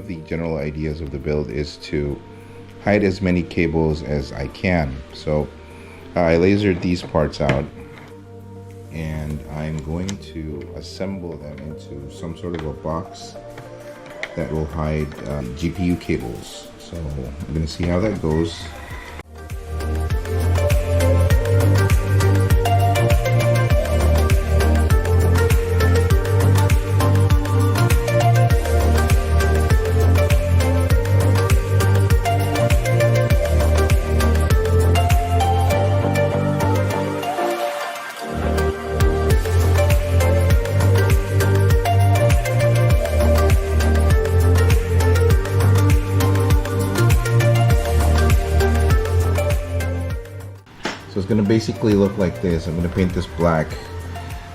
of the general ideas of the build is to hide as many cables as I can. So I lasered these parts out, and I'm going to assemble them into some sort of a box that will hide GPU cables. So I'm going to see how that goes. So it's going to basically look like this. I'm going to paint this black.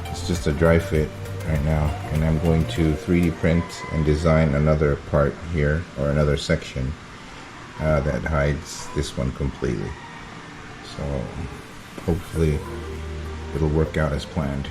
It's just a dry fit right now, and I'm going to 3D print and design another part here, or another section that hides this one completely. So hopefully it'll work out as planned.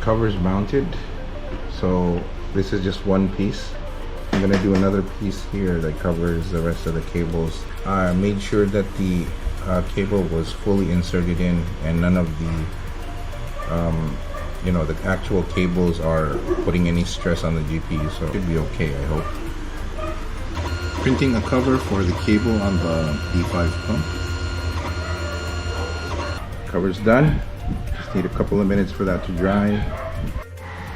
Covers mounted, so this is just one piece. I'm gonna do another piece here that covers the rest of the cables. I made sure that the cable was fully inserted in, and none of the you know, the actual cables are putting any stress on the GPU, so it should be okay, I hope. Printing a cover for the cable on the D5 pump. Cover's done. Just need a couple of minutes for that to dry.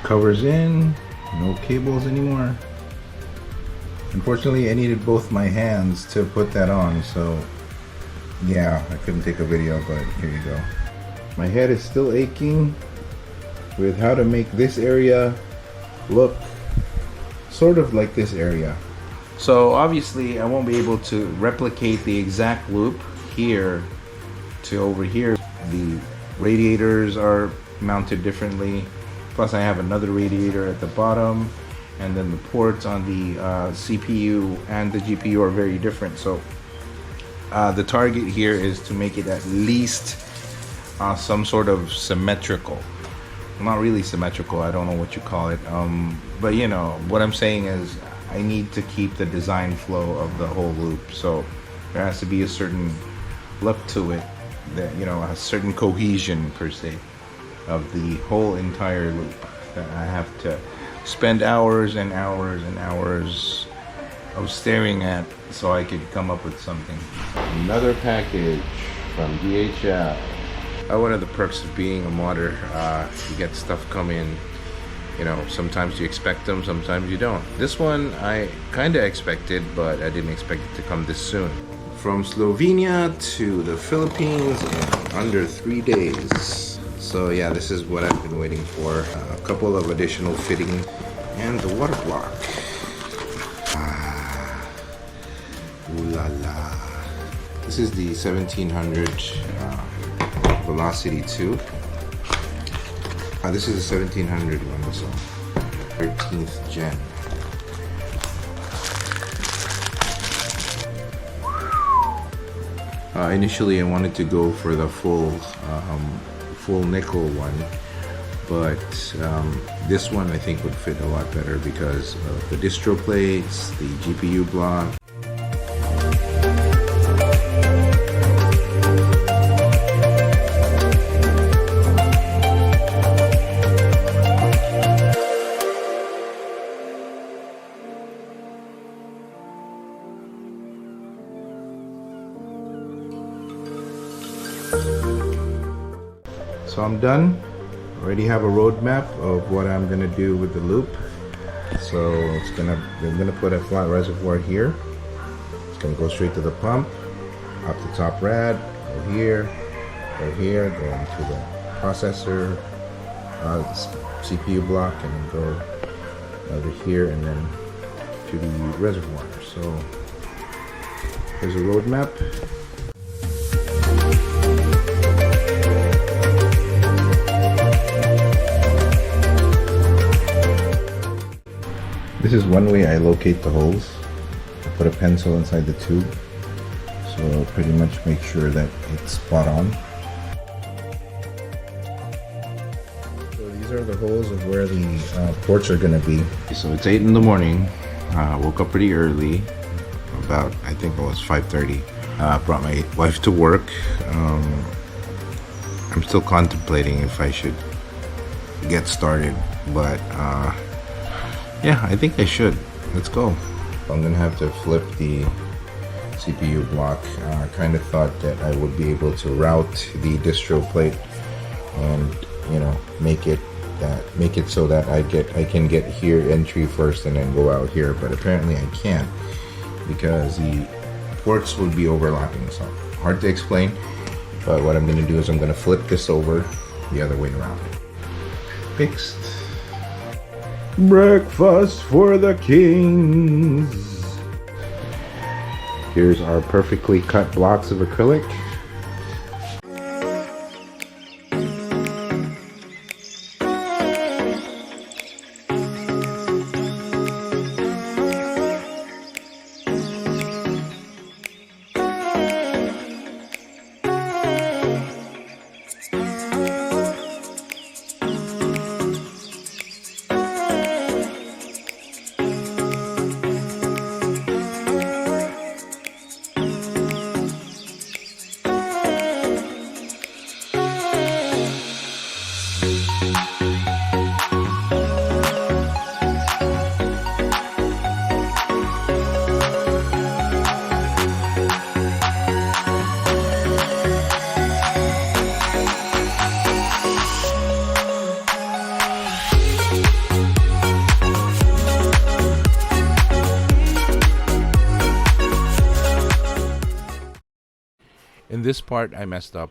Cover's in, no cables anymore. Unfortunately, I needed both my hands to put that on, so yeah, I couldn't take a video, but here you go. My head is still aching with how to make this area look sort of like this area. So obviously I won't be able to replicate the exact loop here to over here. The radiators are mounted differently, plus I have another radiator at the bottom, and then the ports on the CPU and the GPU are very different. So the target here is to make it at least some sort of symmetrical. Not really symmetrical, I don't know what you call it, but you know what I'm saying is I need to keep the design flow of the whole loop, so there has to be a certain look to it, that, you know, a certain cohesion per se of the whole entire loop that I have to spend hours and hours and hours of staring at so I could come up with something. Another package from DHL. One of the perks of being a modder, you get stuff come in, you know, sometimes you expect them, sometimes you don't. This one I kind of expected, but I didn't expect it to come this soon. From Slovenia to the Philippines in under 3 days. So yeah, this is what I've been waiting for. A couple of additional fittings and the water block. Ooh la la. This is the 1700 Velocity 2. This is a 1700 one, so 13th gen. Initially I wanted to go for the full nickel one, but this one I think would fit a lot better because of the distro plates, the GPU block. So I'm done. Already have a roadmap of what I'm gonna do with the loop. So I'm gonna put a flat reservoir here. It's gonna go straight to the pump, up the top rad, go here, go into the processor, CPU block, and then go over here and then to the reservoir. So here's a roadmap. This is one way I locate the holes. I put a pencil inside the tube, so I'll pretty much make sure that it's spot on. So these are the holes of where the ports are going to be. So it's 8 in the morning. Woke up pretty early, about I think it was 5:30. Brought my wife to work. I'm still contemplating if I should get started, but yeah, I think I should. Let's go. I'm gonna have to flip the CPU block. I kind of thought that I would be able to route the distro plate and, you know, make it so that I can get here entry first and then go out here, but apparently I can't because the ports would be overlapping. So hard to explain, but what I'm gonna do is I'm gonna flip this over the other way around. Fixed. Breakfast for the kings. Here's our perfectly cut blocks of acrylic. In this part, I messed up.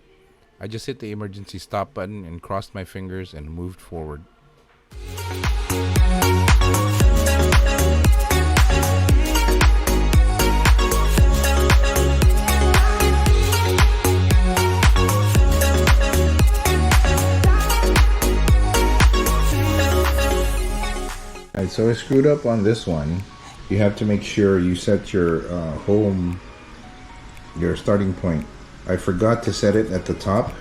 I just hit the emergency stop button and crossed my fingers and moved forward. Alright, so I screwed up on this one. You have to make sure you set your your starting point. I forgot to set it at the top,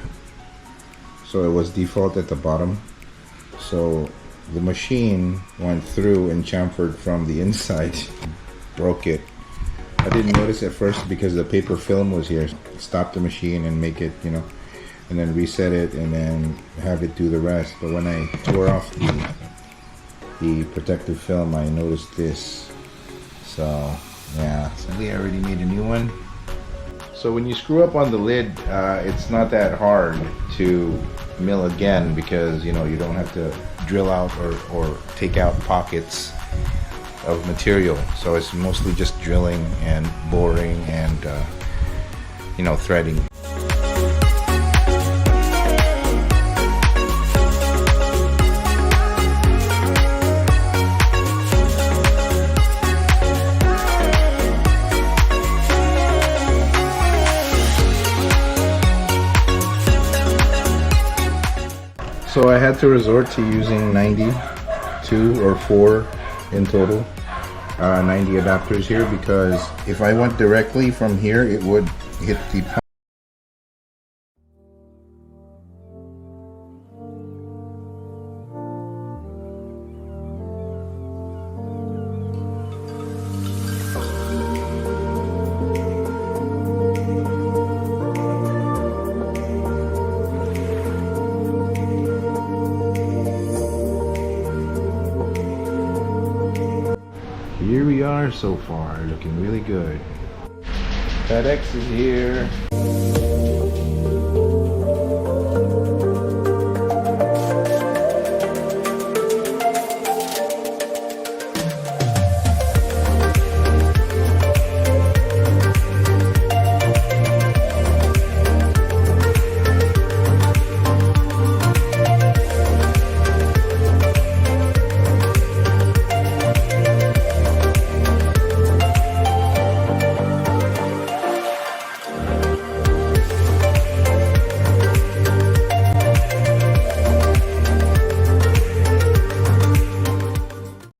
so it was default at the bottom. So the machine went through and chamfered from the inside, broke it. I didn't notice at first because the paper film was here. Stop the machine and make it, you know, and then reset it and then have it do the rest. But when I tore off the protective film, I noticed this. So yeah, sadly I already made a new one. So when you screw up on the lid, it's not that hard to mill again because, you know, you don't have to drill out or take out pockets of material. So it's mostly just drilling and boring and, you know, threading. So I had to resort to using 92 or 4 in total, 90 adapters here, because if I went directly from here, it would hit the Here we are so far, looking really good. FedEx is here.